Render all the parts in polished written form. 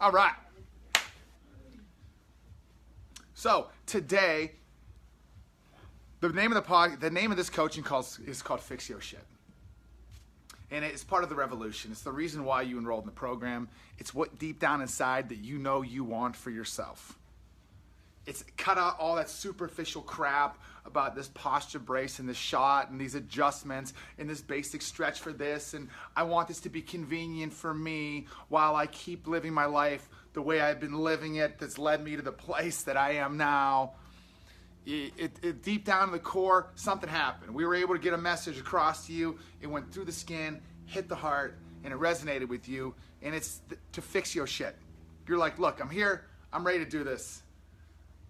All right. So today, the name of this coaching call is called Fix Your Shit. And it's part of the revolution. It's the reason why you enrolled in the program. It's what deep down inside that you know you want for yourself. It's cut out all that superficial crap about this posture brace and this shot and these adjustments and this basic stretch for this, and I want this to be convenient for me while I keep living my life the way I've been living it that's led me to the place that I am now. Deep down in the core, something happened. We were able to get a message across to you. It went through the skin, hit the heart, and it resonated with you, and it's to fix your shit. You're like, look, I'm here, I'm ready to do this.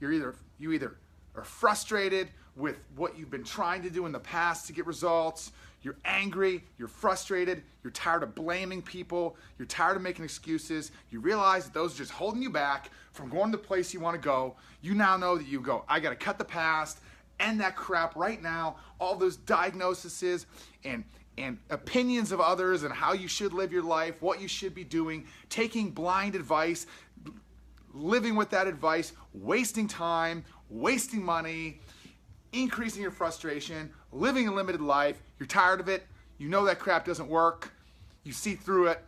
You either are frustrated with what you've been trying to do in the past to get results, you're angry, you're frustrated, you're tired of blaming people, you're tired of making excuses, you realize that those are just holding you back from going to the place you want to go. You now know that you go, I got to cut the past, end that crap right now, all those diagnoses and opinions of others and how you should live your life, what you should be doing, taking blind advice, living with that advice, wasting time, wasting money, increasing your frustration, living a limited life. You're tired of it. You know that crap doesn't work. You see through it,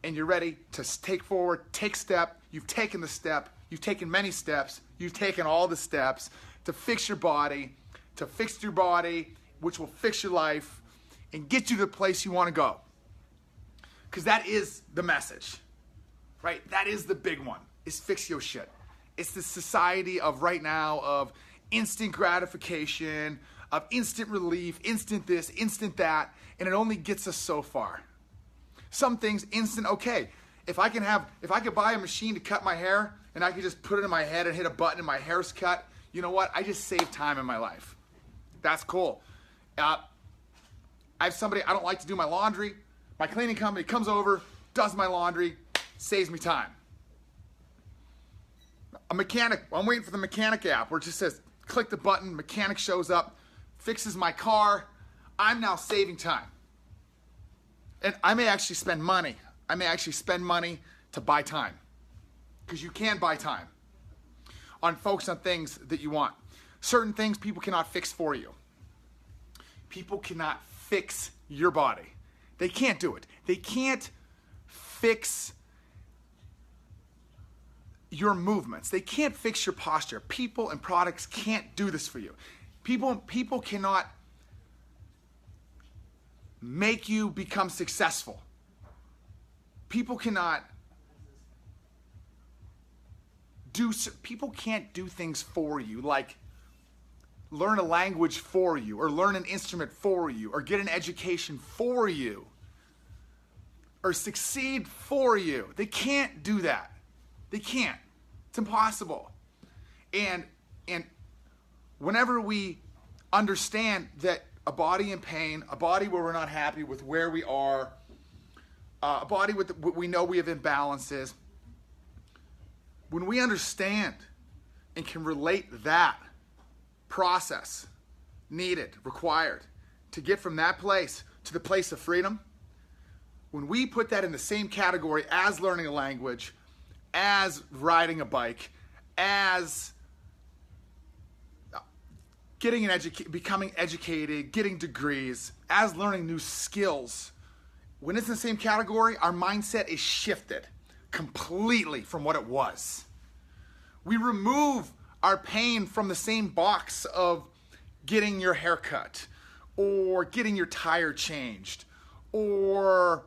and you're ready to take forward, take step. You've taken the step. You've taken many steps. You've taken all the steps to fix your body, which will fix your life and get you to the place you want to go. Because that is the message, right? That is the big one, is fix your shit. It's the society of right now of instant gratification, of instant relief, instant this, instant that, and it only gets us so far. Some things instant, okay. If I could buy a machine to cut my hair and I could just put it in my head and hit a button and my hair's cut, you know what? I just saved time in my life. That's cool. I have somebody, I don't like to do my laundry. My cleaning company comes over, does my laundry, saves me time. A mechanic, I'm waiting for the mechanic app where it just says, click the button, mechanic shows up, fixes my car. I'm now saving time. And I may actually spend money. I may actually spend money to buy time. Because you can buy time. Focus on things that you want. Certain things people cannot fix for you. People cannot fix your body. They can't do it. They can't fix your movements. They can't fix your posture. People and products can't do this for you. People cannot make you become successful. People can't do things for you, like learn a language for you, or learn an instrument for you, or get an education for you, or succeed for you. They can't do that. They can't. It's impossible. And whenever we understand that a body in pain, a body where we're not happy with where we are, a body we know we have imbalances, when we understand and can relate that process needed, required, to get from that place to the place of freedom, when we put that in the same category as learning a language, as riding a bike, as becoming educated, getting degrees, as learning new skills, when it's in the same category, our mindset is shifted completely from what it was. We remove our pain from the same box of getting your hair cut, or getting your tire changed, or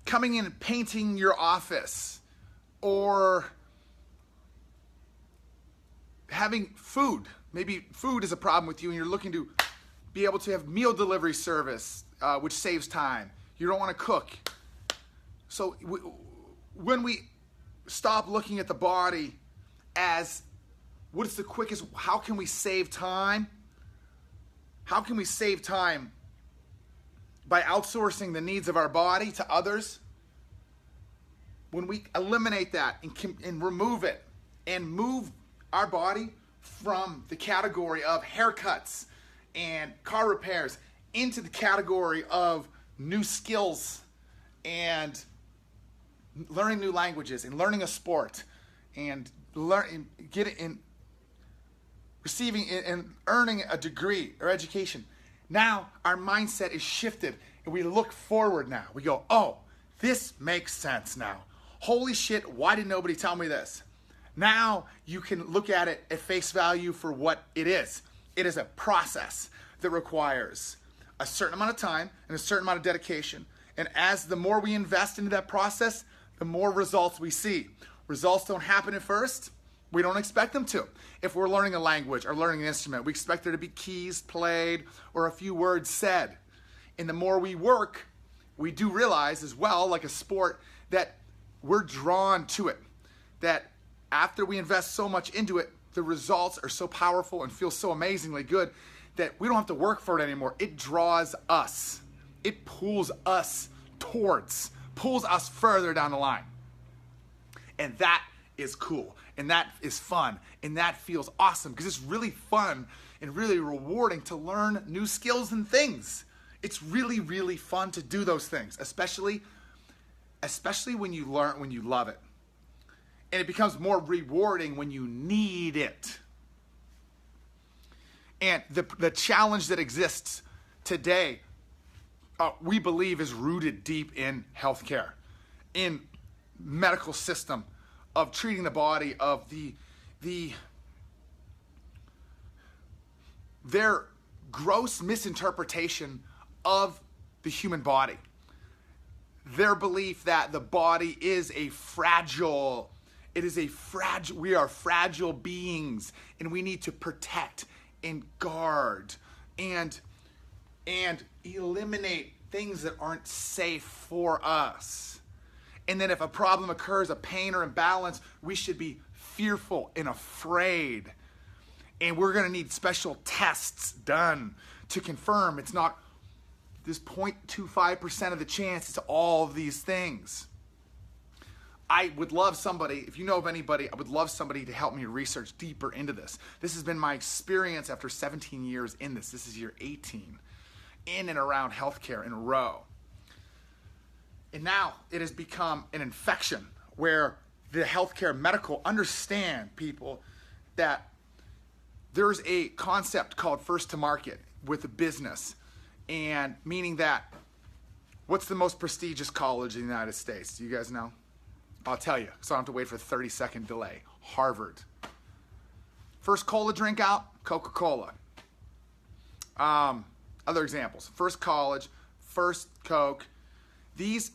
coming in and painting your office, or having food. Maybe food is a problem with you and you're looking to be able to have meal delivery service, which saves time. You don't want to cook. So when we stop looking at the body as what is the quickest, how can we save time? How can we save time by outsourcing the needs of our body to others? When we eliminate that and remove it and move our body from the category of haircuts and car repairs into the category of new skills and learning new languages and learning a sport and receiving and earning a degree or education. Now our mindset is shifted and we look forward now. We go, oh, this makes sense now. Holy shit, why did nobody tell me this? Now you can look at it at face value for what it is. It is a process that requires a certain amount of time and a certain amount of dedication. And as the more we invest into that process, the more results we see. Results don't happen at first. We don't expect them to. If we're learning a language or learning an instrument, we expect there to be keys played or a few words said. And the more we work, we do realize as well, like a sport, that we're drawn to it. That after we invest so much into it, the results are so powerful and feel so amazingly good that we don't have to work for it anymore. It draws us. It pulls us pulls us further down the line. And that is cool. And that is fun. And that feels awesome because it's really fun and really rewarding to learn new skills and things. It's really, really fun to do those things, especially when you love it. And it becomes more rewarding when you need it. And the challenge that exists today, we believe, is rooted deep in healthcare, in medical system, of treating the body, of their gross misinterpretation of the human body. Their belief that the body is we are fragile beings and we need to protect and guard and eliminate things that aren't safe for us. And then if a problem occurs, a pain or imbalance, we should be fearful and afraid. And we're going to need special tests done to confirm it's not this 0.25% of the chance, it's all of these things. I would love somebody, if you know of anybody, I would love somebody to help me research deeper into this. This has been my experience after 17 years in this. This is year 18 in and around healthcare in a row. And now it has become an infection where the healthcare medical understand people that there's a concept called first to market with a business, and meaning that what's the most prestigious college in the United States? Do you guys know? I'll tell you, so I don't have to wait for a 30-second delay. Harvard. First cola drink out, Coca-Cola. Other examples. First college, first Coke. These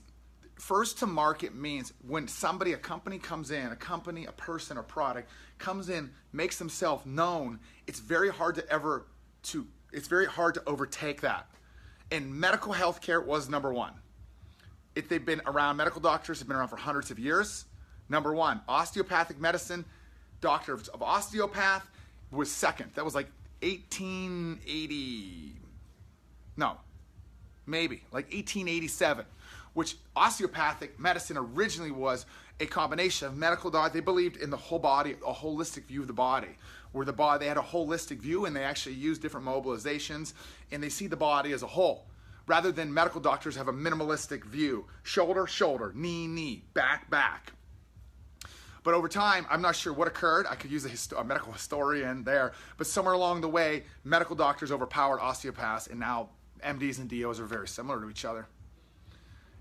first to market means when a company comes in, a person, a product comes in, makes themselves known, it's very hard to overtake that. And medical healthcare was number one. If they've been around, medical doctors have been around for hundreds of years. Number one, osteopathic medicine, doctor of osteopath was second. That was like 1887, which osteopathic medicine originally was a combination of medical doctors. They believed in the whole body, a holistic view of the body, where they had a holistic view and they actually used different mobilizations and they see the body as a whole. Rather than medical doctors have a minimalistic view, shoulder, shoulder, knee, knee, back, back. But over time, I'm not sure what occurred. I could use a medical historian there, but somewhere along the way, medical doctors overpowered osteopaths, and now MDs and DOs are very similar to each other.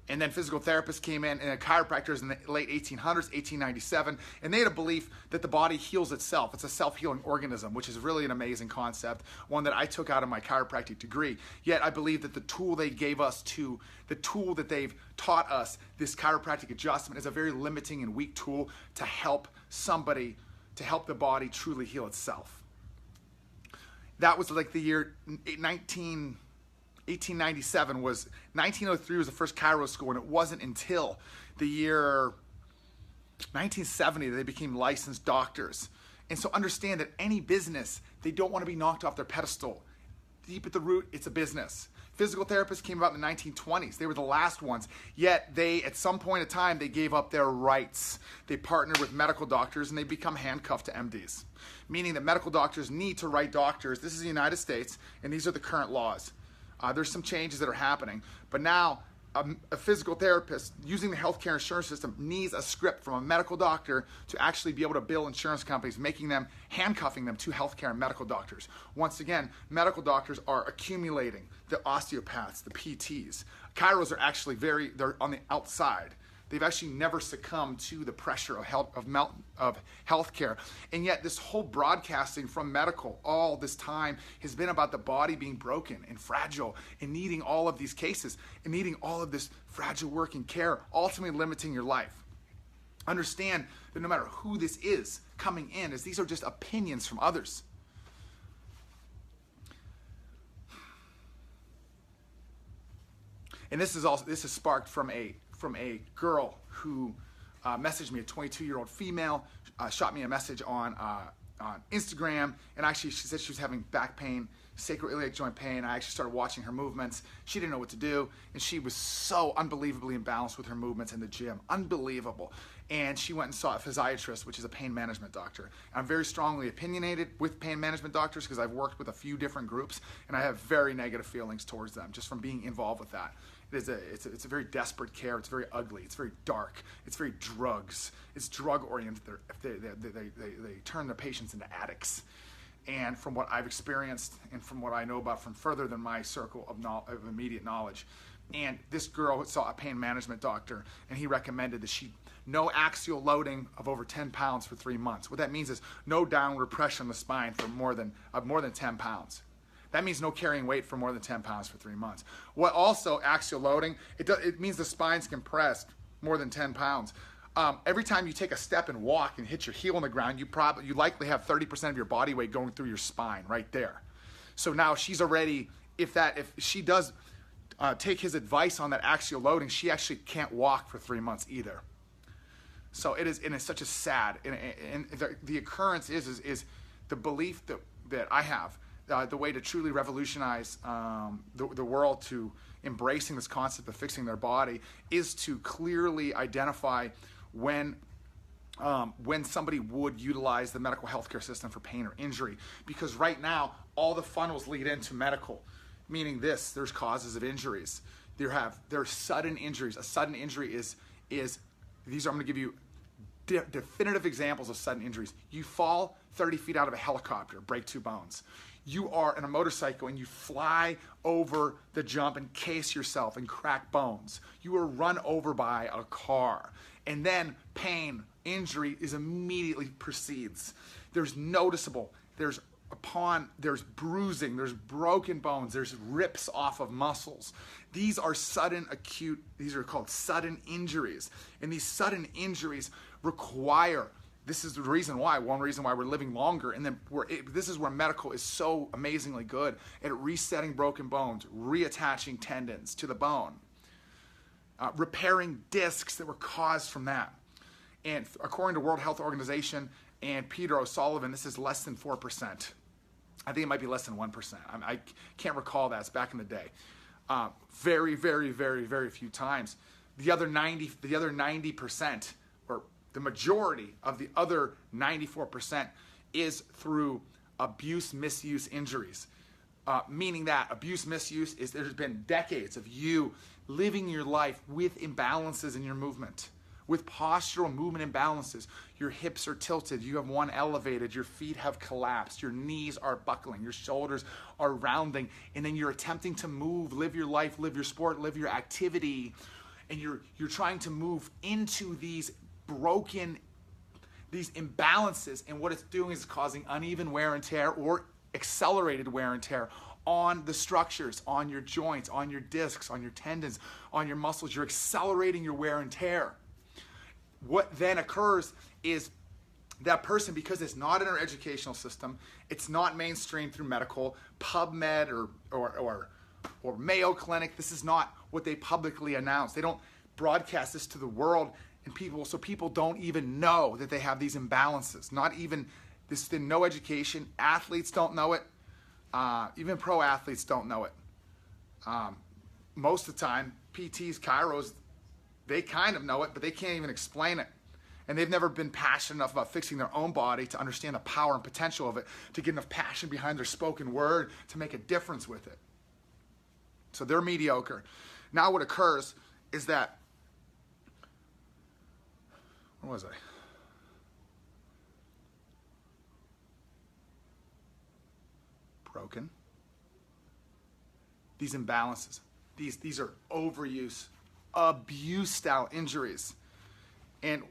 And then physical therapists came in, and chiropractors in the late 1800s, 1897, and they had a belief that the body heals itself. It's a self-healing organism, which is really an amazing concept, one that I took out of my chiropractic degree. Yet I believe that the tool they gave us the tool that they've taught us, this chiropractic adjustment, is a very limiting and weak tool to help the body truly heal itself. That was like the year 1897 was, 1903 was the first chiro school, and it wasn't until the year 1970 that they became licensed doctors. And so understand that any business, they don't want to be knocked off their pedestal. Deep at the root, it's a business. Physical therapists came about in the 1920s. They were the last ones. Yet they, at some point in time, they gave up their rights. They partnered with medical doctors and they become handcuffed to MDs. Meaning that medical doctors need to write doctors. This is the United States, and these are the current laws. There's some changes that are happening, but now a physical therapist using the healthcare insurance system needs a script from a medical doctor to actually be able to bill insurance companies, handcuffing them to healthcare and medical doctors. Once again, medical doctors are accumulating the osteopaths, the PTs. Chiros are actually they're on the outside. They've actually never succumbed to the pressure of healthcare. And yet this whole broadcasting from medical all this time has been about the body being broken and fragile and needing all of these cases and needing all of this fragile working care, ultimately limiting your life. Understand that no matter who this is coming in, as these are just opinions from others. And this is sparked from a girl who messaged me, a 22-year-old female, shot me a message on Instagram, and actually she said she was having back pain, sacroiliac joint pain. I actually started watching her movements. She didn't know what to do, and she was so unbelievably imbalanced with her movements in the gym. Unbelievable. And she went and saw a physiatrist, which is a pain management doctor. I'm very strongly opinionated with pain management doctors because I've worked with a few different groups, and I have very negative feelings towards them just from being involved with that. It's a very desperate care. It's very ugly. It's very dark. It's very drugs. It's drug oriented. They turn the patients into addicts. And from what I've experienced and from what I know about from further than my circle of immediate knowledge, and this girl saw a pain management doctor, and he recommended that no axial loading of over 10 pounds for 3 months. What that means is no downward pressure on the spine for more than 10 pounds. That means no carrying weight for more than 10 pounds for 3 months. What also axial loading, it means the spine's compressed more than 10 pounds. Every time you take a step and walk and hit your heel on the ground, you likely have 30% of your body weight going through your spine right there. So now she's already, if she does take his advice on that axial loading, she actually can't walk for 3 months either. So it is, and it's such a sad, and the occurrence is the belief that I have. The way to truly revolutionize the world to embracing this concept of fixing their body is to clearly identify when somebody would utilize the medical healthcare system for pain or injury. Because right now, all the funnels lead into medical, meaning there's causes of injuries. There's sudden injuries. A sudden injury is these are, I'm going to give you definitive examples of sudden injuries. You fall 30 feet out of a helicopter, break 2 bones. You are in a motorcycle and you fly over the jump and case yourself and crack bones. You are run over by a car. And then pain, injury immediately precedes. There's bruising, there's broken bones, there's rips off of muscles. These are these are called sudden injuries. And these sudden injuries require, this is the reason why, one reason why we're living longer, and then this is where medical is so amazingly good at resetting broken bones, reattaching tendons to the bone, repairing discs that were caused from that. And according to World Health Organization and Peter O'Sullivan, this is less than 4%. I think it might be less than 1%. I can't recall that. It's back in the day. Very, very, very, very few times. The other 90%, or the majority of the other 94%, is through abuse, misuse injuries. Meaning that abuse, misuse is there's been decades of you living your life with imbalances in your movement, with postural movement imbalances. Your hips are tilted, you have one elevated, your feet have collapsed, your knees are buckling, your shoulders are rounding, and then you're attempting to move, live your life, live your sport, live your activity, and you're trying to move into these imbalances, and what it's doing is causing uneven wear and tear or accelerated wear and tear on the structures, on your joints, on your discs, on your tendons, on your muscles. You're accelerating your wear and tear. What then occurs is that person, because it's not in our educational system, it's not mainstream through medical, PubMed or Mayo Clinic, this is not what they publicly announce. They don't broadcast this to the world, and people don't even know that they have these imbalances. Not even, this is no education. Athletes don't know it. Even pro athletes don't know it. Most of the time, PTs, chiros, they kind of know it, but they can't even explain it. And they've never been passionate enough about fixing their own body to understand the power and potential of it, to get enough passion behind their spoken word to make a difference with it. So they're mediocre. Now what occurs is that, where was I? Broken. These imbalances, these are overuse, abuse style injuries. And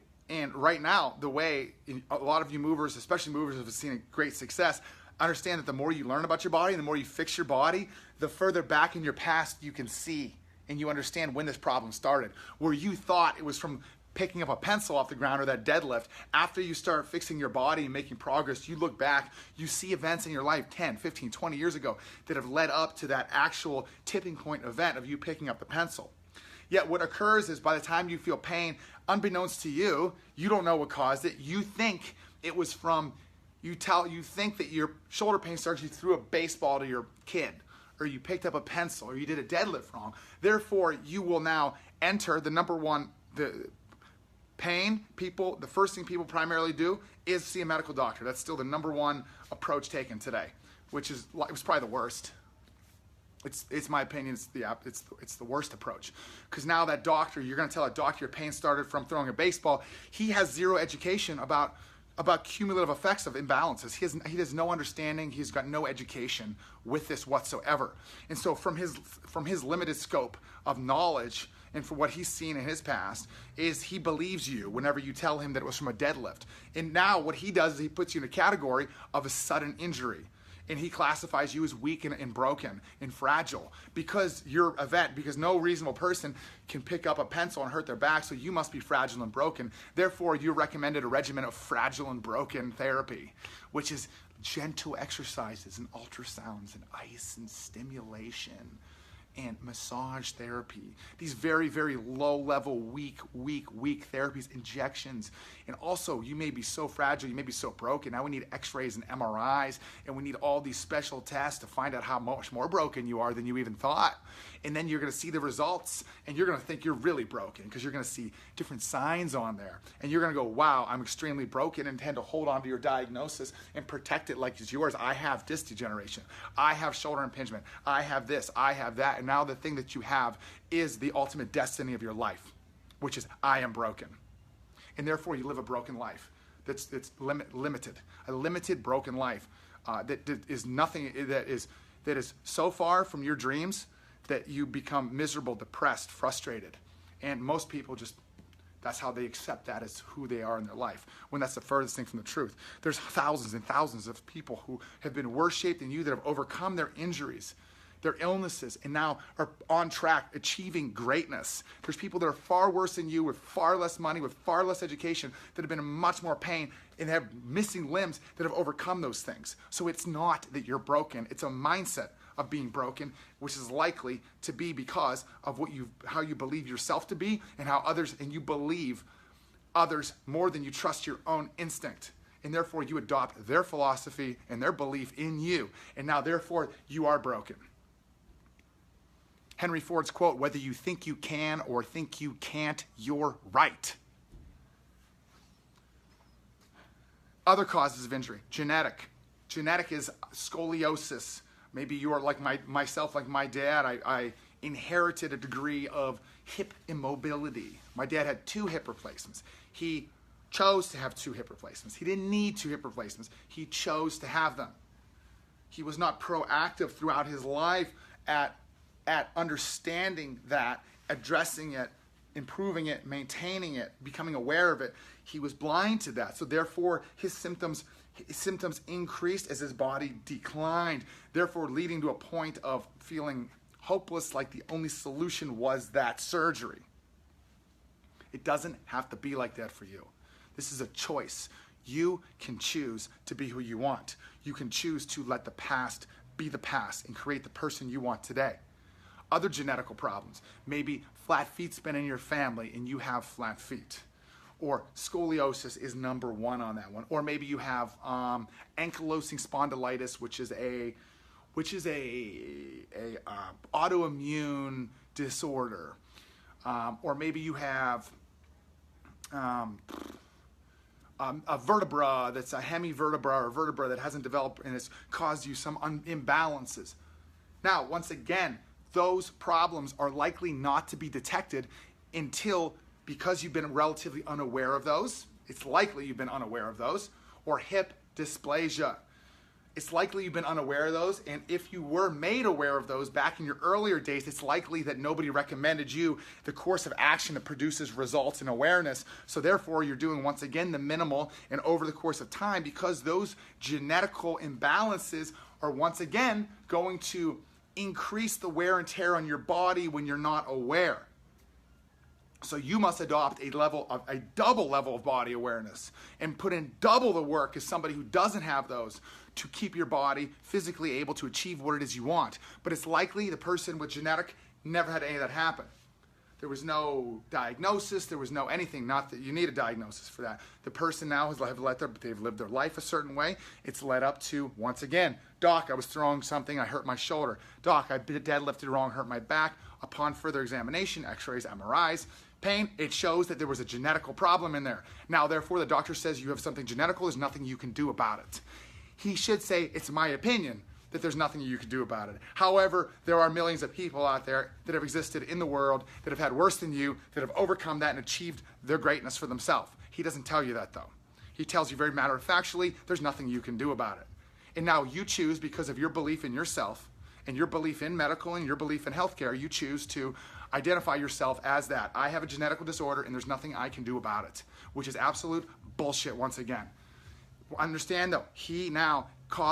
right now, the way a lot of you movers, especially movers who have seen great success, understand that the more you learn about your body and the more you fix your body, the further back in your past you can see and you understand when this problem started. Where you thought it was from picking up a pencil off the ground or that deadlift, after you start fixing your body and making progress, you look back, you see events in your life 10, 15, 20 years ago that have led up to that actual tipping point event of you picking up the pencil. Yet what occurs is by the time you feel pain, unbeknownst to you, you don't know what caused it. You think it was from, you think that your shoulder pain starts, you threw a baseball to your kid, or you picked up a pencil, or you did a deadlift wrong. Therefore, you will now enter the number one, the first thing people primarily do is see a medical doctor. That's still the number one approach taken today, which is, it was probably the worst. It's my opinion, it's the worst approach. Because now that doctor, you're going to tell a doctor your pain started from throwing a baseball. He has zero education about cumulative effects of imbalances. He has no understanding. He's got no education with this whatsoever. And so from his limited scope of knowledge and for what he's seen in his past, is he believes you whenever you tell him that it was from a deadlift. And now what he does is he puts you in a category of a sudden injury. And he classifies you as weak and broken and fragile because because no reasonable person can pick up a pencil and hurt their back, so you must be fragile and broken. Therefore, you're recommended a regimen of fragile and broken therapy, which is gentle exercises and ultrasounds and ice and stimulation and massage therapy. These very, very low-level, weak therapies, injections. And also, you may be so fragile, you may be so broken. Now we need x-rays and MRIs, and we need all these special tests to find out how much more broken you are than you even thought. And then you're going to see the results, and you're going to think you're really broken because you're going to see different signs on there. And you're going to go, wow, I'm extremely broken, and tend to hold on to your diagnosis and protect it like it's yours. I have disc degeneration. I have shoulder impingement. I have this. I have that. And now the thing that you have is the ultimate destiny of your life, which is I am broken. And therefore you live a broken life that's limited, a limited broken life that is nothing, that is so far from your dreams that you become miserable, depressed, frustrated. And most people that's how they accept that as who they are in their life, when that's the furthest thing from the truth. There's thousands and thousands of people who have been worse shaped than you that have overcome their injuries, their illnesses, and now are on track achieving greatness. There's people that are far worse than you with far less money, with far less education, that have been in much more pain and have missing limbs that have overcome those things. So it's not that you're broken, it's a mindset of being broken, which is likely to be because of how you believe yourself to be and you believe others more than you trust your own instinct. And therefore you adopt their philosophy and their belief in you. And now therefore you are broken. Henry Ford's quote, whether you think you can or think you can't, you're right. Other causes of injury, genetic. Genetic is scoliosis. Maybe you are like myself, like my dad. I inherited a degree of hip immobility. My dad had 2 hip replacements. He chose to have 2 hip replacements. He didn't need 2 hip replacements. He chose to have them. He was not proactive throughout his life at understanding that, addressing it, improving it, maintaining it, becoming aware of it. He was blind to that. So therefore, his symptoms increased as his body declined, therefore leading to a point of feeling hopeless, like the only solution was that surgery. It doesn't have to be like that for you. This is a choice. You can choose to be who you want. You can choose to let the past be the past and create the person you want today. Other genetical problems, maybe flat feet's been in your family and you have flat feet. Or scoliosis is number 1 on that one. Or maybe you have ankylosing spondylitis, which is a autoimmune disorder. Or maybe you have a vertebra that's a hemivertebra or vertebra that hasn't developed and has caused you some imbalances. Now, once again, those problems are likely not to be detected until, because you've been relatively unaware of those, it's likely you've been unaware of those, or hip dysplasia. It's likely you've been unaware of those, and if you were made aware of those back in your earlier days, it's likely that nobody recommended you the course of action that produces results and awareness. So therefore, you're doing, once again, the minimal, and over the course of time, because those genetical imbalances are, once again, going to increase the wear and tear on your body when you're not aware. So you must adopt a double level of body awareness and put in double the work as somebody who doesn't have those to keep your body physically able to achieve what it is you want. But it's likely the person with genetic never had any of that happen. There was no diagnosis, there was no anything, not that you need a diagnosis for that. The person now they've lived their life a certain way. It's led up to, once again, doc, I was throwing something, I hurt my shoulder. Doc, I deadlifted wrong, hurt my back. Upon further examination, x-rays, MRIs, pain, it shows that there was a genetical problem in there. Now, therefore, the doctor says you have something genetical, there's nothing you can do about it. He should say, it's my opinion that there's nothing you can do about it. However, there are millions of people out there that have existed in the world that have had worse than you, that have overcome that and achieved their greatness for themselves. He doesn't tell you that, though. He tells you very matter-of-factually, there's nothing you can do about it. And now you choose, because of your belief in yourself and your belief in medical and your belief in healthcare, you choose to identify yourself as that. I have a genetical disorder and there's nothing I can do about it, which is absolute bullshit once again. Understand though, he now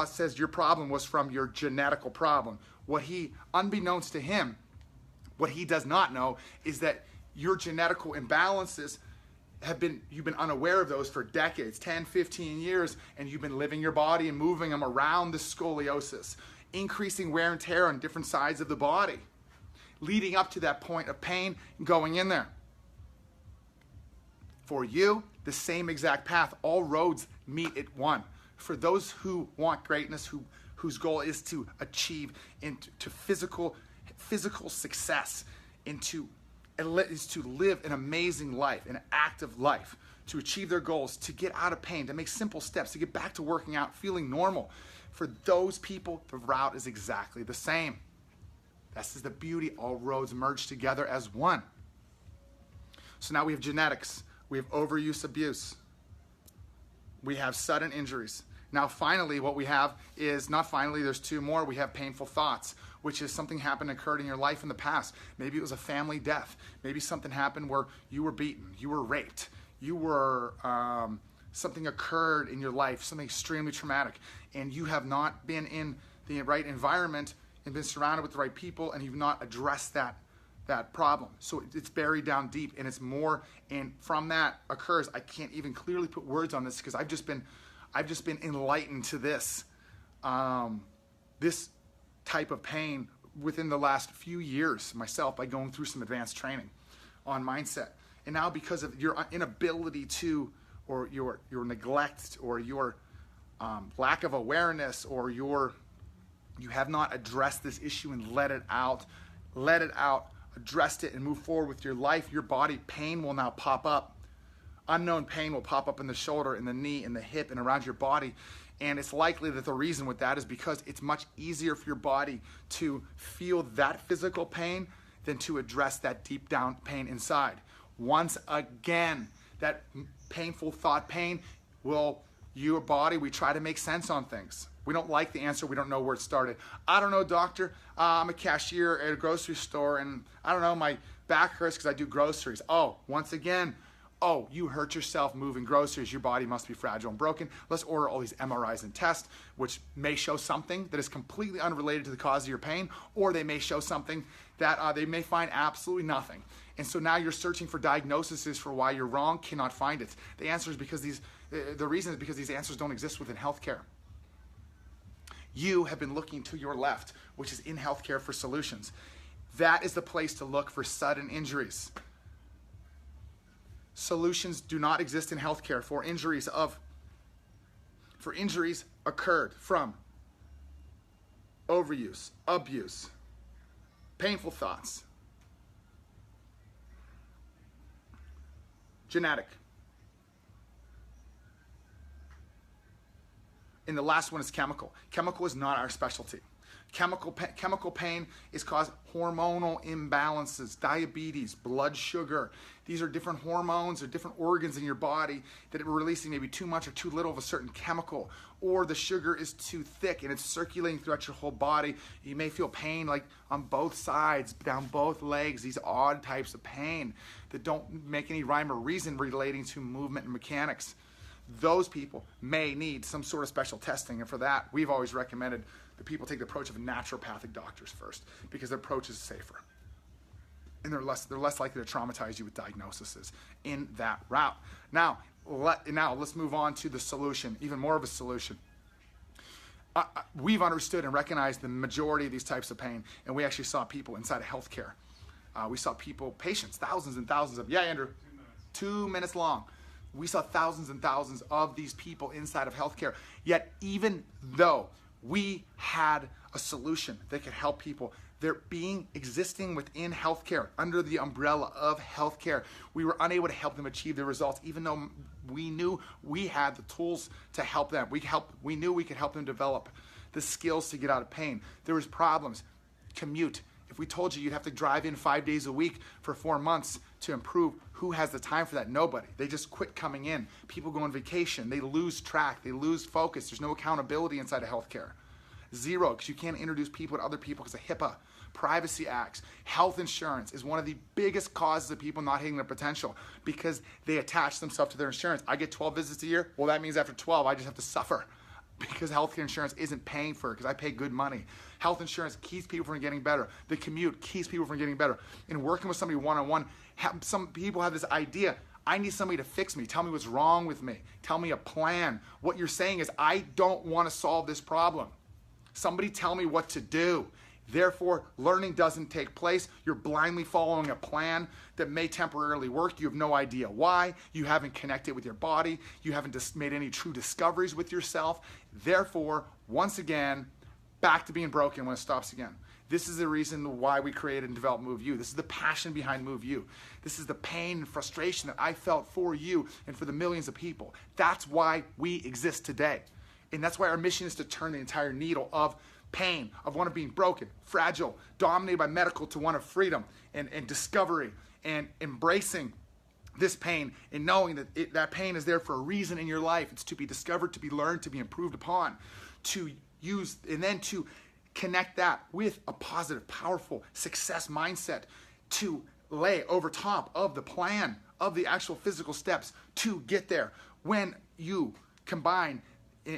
says your problem was from your genetical problem. What he, unbeknownst to him, what he does not know is that your genetical imbalances you've been unaware of those for decades, 10, 15 years, and you've been living your body and moving them around the scoliosis, increasing wear and tear on different sides of the body, leading up to that point of pain going in there. For you, the same exact path, all roads meet at one. For those who want greatness, whose goal is to achieve into physical success, is to live an amazing life, an active life, to achieve their goals, to get out of pain, to make simple steps, to get back to working out, feeling normal. For those people, the route is exactly the same. This is the beauty. All roads merge together as one. So now we have genetics. We have overuse abuse. We have sudden injuries. Now finally what we have is, not finally, there's two more. We have painful thoughts, which is something occurred in your life in the past. Maybe it was a family death. Maybe something happened where you were beaten, you were raped, something occurred in your life, something extremely traumatic, and you have not been in the right environment and been surrounded with the right people, and you've not addressed that problem. So it's buried down deep, and it's more, and from that occurs, I can't even clearly put words on this because I've just been enlightened to this type of pain within the last few years myself by going through some advanced training on mindset. And now because of your inability to, or your neglect, or your lack of awareness, or you have not addressed this issue and let it out, addressed it and move forward with your life, your body, pain will now pop up. Unknown pain will pop up in the shoulder, in the knee, in the hip, and around your body. And it's likely that the reason with that is because it's much easier for your body to feel that physical pain than to address that deep down pain inside. Once again, that painful thought pain your body, we try to make sense on things. We don't like the answer. We don't know where it started. I don't know, doctor. I'm a cashier at a grocery store, and I don't know, my back hurts because I do groceries. Oh, once again, you hurt yourself moving groceries. Your body must be fragile and broken. Let's order all these MRIs and tests, which may show something that is completely unrelated to the cause of your pain, or they may show something that they may find absolutely nothing. And so now you're searching for diagnoses for why you're wrong, cannot find it. The answer is because the reason is because these answers don't exist within healthcare. You have been looking to your left, which is in healthcare, for solutions. That is the place to look for sudden injuries. Solutions do not exist in healthcare for injuries occurred from overuse, abuse, painful thoughts, genetic. And the last one is chemical. Chemical is not our specialty. Chemical pain is caused hormonal imbalances, diabetes, blood sugar. These are different hormones or different organs in your body that are releasing maybe too much or too little of a certain chemical, or the sugar is too thick and it's circulating throughout your whole body. You may feel pain like on both sides, down both legs, these odd types of pain that don't make any rhyme or reason relating to movement and mechanics. Those people may need some sort of special testing, and for that, we've always recommended that people take the approach of naturopathic doctors first, because the approach is safer. And they're less likely to traumatize you with diagnoses in that route. Now let's move on to the solution, even more of a solution. We've understood and recognized the majority of these types of pain, and we actually saw people inside of healthcare. We saw patients, thousands and thousands of, yeah, Andrew, 2 minutes long. We saw thousands and thousands of these people inside of healthcare. Yet even though we had a solution that could help people, they're existing within healthcare, under the umbrella of healthcare, we were unable to help them achieve their results, even though we knew we had the tools to help them. We knew we could help them develop the skills to get out of pain. There was problems. Commute. If we told you you'd have to drive in 5 days a week for 4 months to improve, who has the time for that? Nobody. They just quit coming in. People go on vacation. They lose track. They lose focus. There's no accountability inside of healthcare. Zero, because you can't introduce people to other people because of HIPAA, privacy acts. Health insurance is one of the biggest causes of people not hitting their potential, because they attach themselves to their insurance. I get 12 visits a year. Well, that means after 12, I just have to suffer, because healthcare insurance isn't paying for it, because I pay good money. Health insurance keeps people from getting better. The commute keeps people from getting better. And working with somebody one-on-one, some people have this idea, I need somebody to fix me. Tell me what's wrong with me. Tell me a plan. What you're saying is, I don't want to solve this problem. Somebody tell me what to do. Therefore, learning doesn't take place. You're blindly following a plan that may temporarily work. You have no idea why. You haven't connected with your body. You haven't made any true discoveries with yourself. Therefore, once again, back to being broken when it stops again. This is the reason why we created and developed MoveU. This is the passion behind MoveU. This is the pain and frustration that I felt for you and for the millions of people. That's why we exist today. And that's why our mission is to turn the entire needle of pain, of one of being broken, fragile, dominated by medical, to one of freedom and discovery, and embracing this pain and knowing that that pain is there for a reason in your life. It's to be discovered, to be learned, to be improved upon, to use, and then to connect that with a positive, powerful success mindset to lay over top of the plan of the actual physical steps to get there. When you combine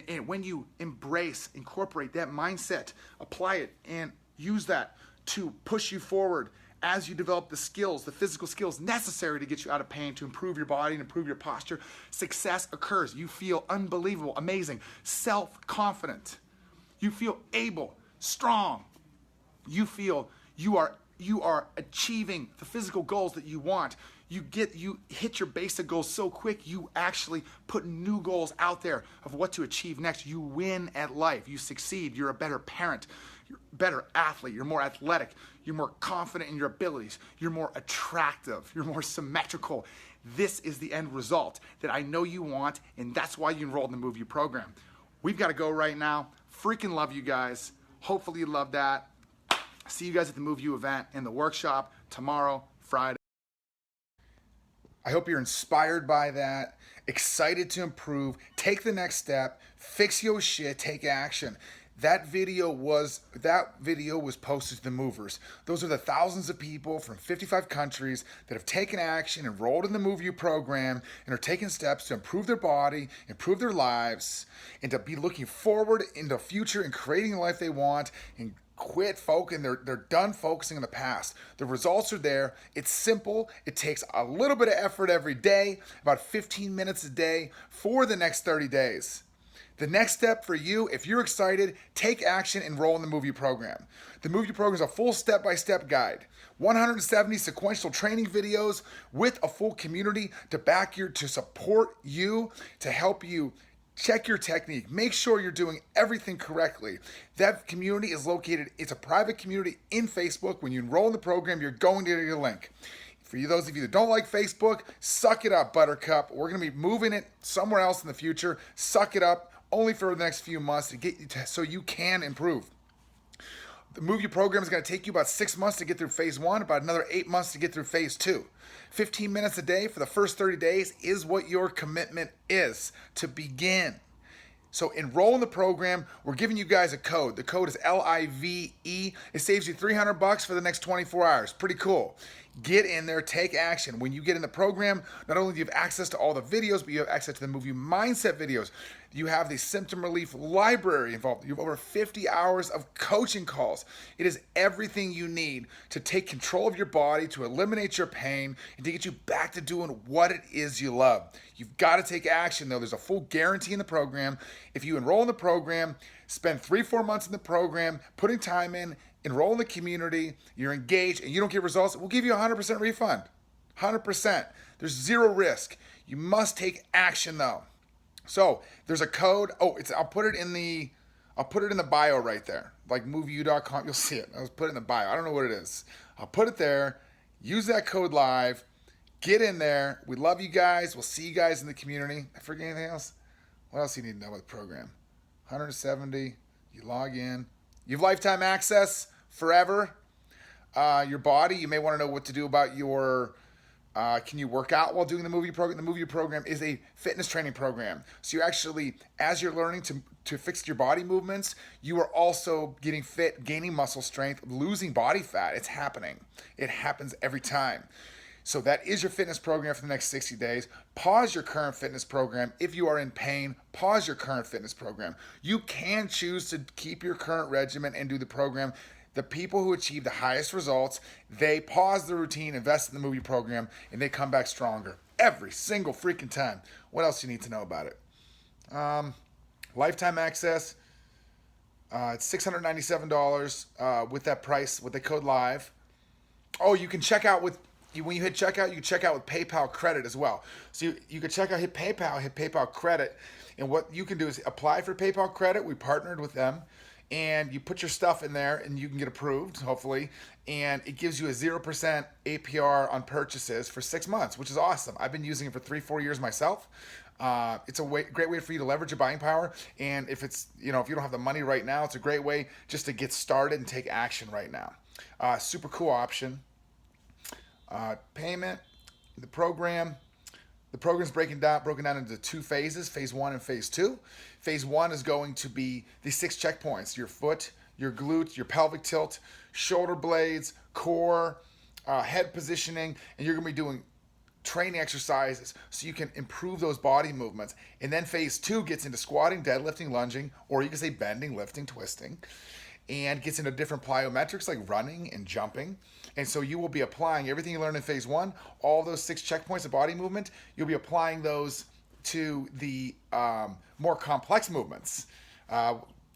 and when you incorporate that mindset, apply it, and use that to push you forward as you develop the skills, the physical skills necessary to get you out of pain, to improve your body and improve your posture, success occurs. You feel unbelievable, amazing, self-confident. You feel able, strong. You feel you are achieving the physical goals that you want. You hit your basic goals so quick, you actually put new goals out there of what to achieve next. You win at life. You succeed. You're a better parent. You're a better athlete. You're more athletic. You're more confident in your abilities. You're more attractive. You're more symmetrical. This is the end result that I know you want, and that's why you enrolled in the MoveU program. We've got to go right now. Freaking love you guys. Hopefully you love that. See you guys at the MoveU event and the workshop tomorrow, Friday. I hope you're inspired by that, excited to improve, take the next step, fix your shit, take action. That video was posted to the movers. Those are the thousands of people from 55 countries that have taken action, enrolled in the MoveU program, and are taking steps to improve their body, improve their lives, and to be looking forward in the future and creating the life they want, and quit focusing. They're done focusing on the past. The results are there. It's simple. It takes a little bit of effort every day, about 15 minutes a day for the next 30 days. The next step for you, if you're excited, take action, enroll in the MoveU program. The MoveU program is a full step-by-step guide. 170 sequential training videos with a full community to support you, to help you check your technique. Make sure you're doing everything correctly. That community is located, it's a private community in Facebook. When you enroll in the program, you're going to get a link. For you, those of you that don't like Facebook, suck it up, Buttercup. We're going to be moving it somewhere else in the future. Suck it up only for the next few months so you can improve. The MoveU program is going to take you about 6 months to get through phase 1, about another 8 months to get through phase 2. 15 minutes a day for the first 30 days is what your commitment is to begin. So enroll in the program. We're giving you guys a code. The code is LIVE. It saves you $300 for the next 24 hours. Pretty cool. Get in there, take action. When you get in the program, not only do you have access to all the videos, but you have access to the MoveU mindset videos. You have the symptom relief library involved. You have over 50 hours of coaching calls. It is everything you need to take control of your body, to eliminate your pain, and to get you back to doing what it is you love. You've got to take action, though. There's a full guarantee in the program. If you enroll in the program, spend 3-4 months in the program, putting time in, enroll in the community, you're engaged, and you don't get results, we'll give you a 100% refund. 100%. There's zero risk. You must take action, though. So there's a code. Oh, I'll put it in the bio right there. Like MoveU.com. You'll see it. I'll put it in the bio. I don't know what it is. I'll put it there. Use that code live. Get in there. We love you guys. We'll see you guys in the community. I forget anything else? What else do you need to know about the program? 170. You log in. You have lifetime access forever. Your body. You may want to know what to do about your. Can you work out while doing the MoveU program? The MoveU program is a fitness training program. So you actually, as you're learning to fix your body movements, you are also getting fit, gaining muscle strength, losing body fat. It's happening. It happens every time. So that is your fitness program for the next 60 days. Pause your current fitness program. If you are in pain, pause your current fitness program. You can choose to keep your current regimen and do the program. The people who achieve the highest results, they pause the routine, invest in the MoveU program, and they come back stronger every single freaking time. What else you need to know about it? Lifetime access. It's $697 with that price, with the code LIVE. Oh, you can check out when you hit checkout, you can check out with PayPal credit as well. So you can check out, hit PayPal credit. And what you can do is apply for PayPal credit. We partnered with them. And you put your stuff in there and you can get approved, hopefully. And it gives you a 0% APR on purchases for 6 months, which is awesome. I've been using it for 3-4 years myself. It's a great way for you to leverage your buying power. And if it's, if you don't have the money right now, it's a great way just to get started and take action right now. Super cool option. Payment, the program. The program's broken down into 2 phases, phase 1 and phase 2. Phase 1 is going to be the 6 checkpoints: your foot, your glute, your pelvic tilt, shoulder blades, core, head positioning, and you're going to be doing training exercises so you can improve those body movements. And then phase 2 gets into squatting, deadlifting, lunging, or you can say bending, lifting, twisting, and gets into different plyometrics like running and jumping. And so you will be applying everything you learned in phase 1, all those 6 checkpoints of body movement, you'll be applying those to the more complex movements,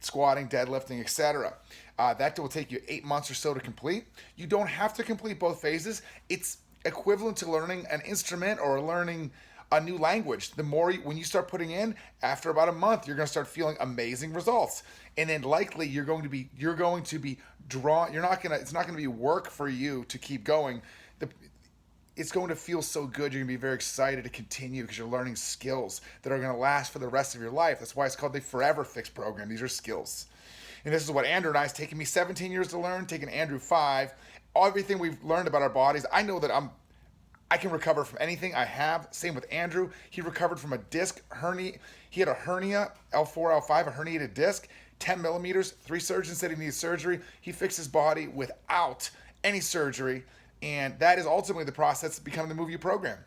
squatting, deadlifting, etc. That will take you 8 months or so to complete. You don't have to complete both phases. It's equivalent to learning an instrument or learning a new language. When you start putting in, after about a month, you're going to start feeling amazing results. And then likely you're going to be drawn. It's not going to be work for you to keep going. It's going to feel so good. You're going to be very excited to continue because you're learning skills that are going to last for the rest of your life. That's why it's called the Forever Fix program. These are skills. And this is what Andrew and I, it's taken me 17 years to learn, taken Andrew 5. Everything we've learned about our bodies, I know that I can recover from anything I have. Same with Andrew. He recovered from a disc hernia. He had a hernia, L4, L5, a herniated disc, 10 millimeters. 3 surgeons said he needed surgery. He fixed his body without any surgery. And that is ultimately the process of becoming the MoveU program.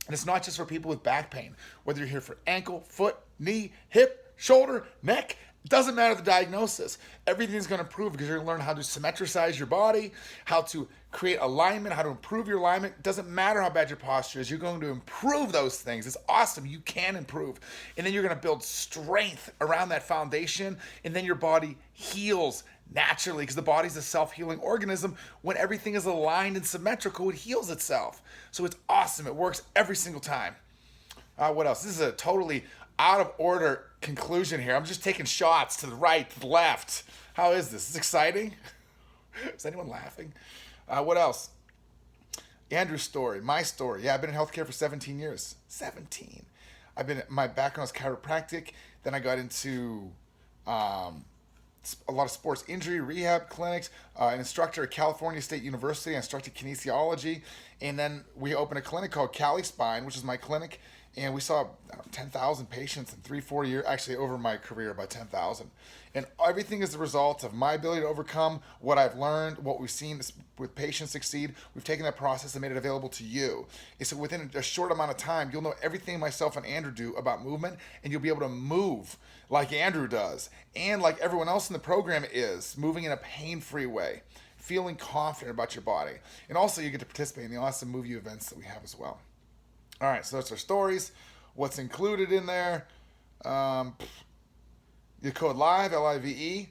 And it's not just for people with back pain. Whether you're here for ankle, foot, knee, hip, shoulder, neck, it doesn't matter the diagnosis. Everything's going to improve because you're going to learn how to symmetricize your body, how to create alignment, how to improve your alignment. It doesn't matter how bad your posture is. You're going to improve those things. It's awesome. You can improve. And then you're going to build strength around that foundation. And then your body heals naturally because the body's a self-healing organism. When everything is aligned and symmetrical, it heals itself. So it's awesome. It works every single time. What else? This is a totally out of order conclusion here. I'm just taking shots to the right, to the left. How is this? Is this exciting? Is anyone laughing? What else? Andrew's story, my story. Yeah, I've been in healthcare for 17 years. 17. My background is chiropractic. Then I got into a lot of sports injury rehab clinics, an instructor at California State University. I instructed kinesiology. And then we opened a clinic called Cali Spine, which is my clinic. And we saw 10,000 patients in 3-4 years, actually over my career, about 10,000. And everything is the result of my ability to overcome what I've learned, what we've seen with patients succeed. We've taken that process and made it available to you. And so within a short amount of time, you'll know everything myself and Andrew do about movement, and you'll be able to move like Andrew does, and like everyone else in the program is, moving in a pain-free way, feeling confident about your body. And also you get to participate in the awesome MoveU events that we have as well. All right, so that's our stories. What's included in there? The code LIVE, L-I-V-E.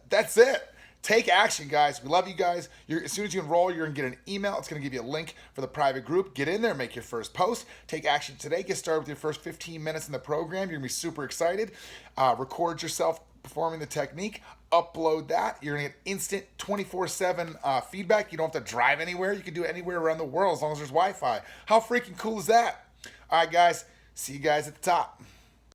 That's it. Take action, guys. We love you guys. As soon as you enroll, you're going to get an email. It's going to give you a link for the private group. Get in there, make your first post. Take action today. Get started with your first 15 minutes in the program. You're going to be super excited. Record yourself performing the technique. Upload that. You're going to get instant 24/7 feedback. You don't have to drive anywhere. You can do it anywhere around the world as long as there's Wi-Fi. How freaking cool is that? All right, guys. See you guys at the top.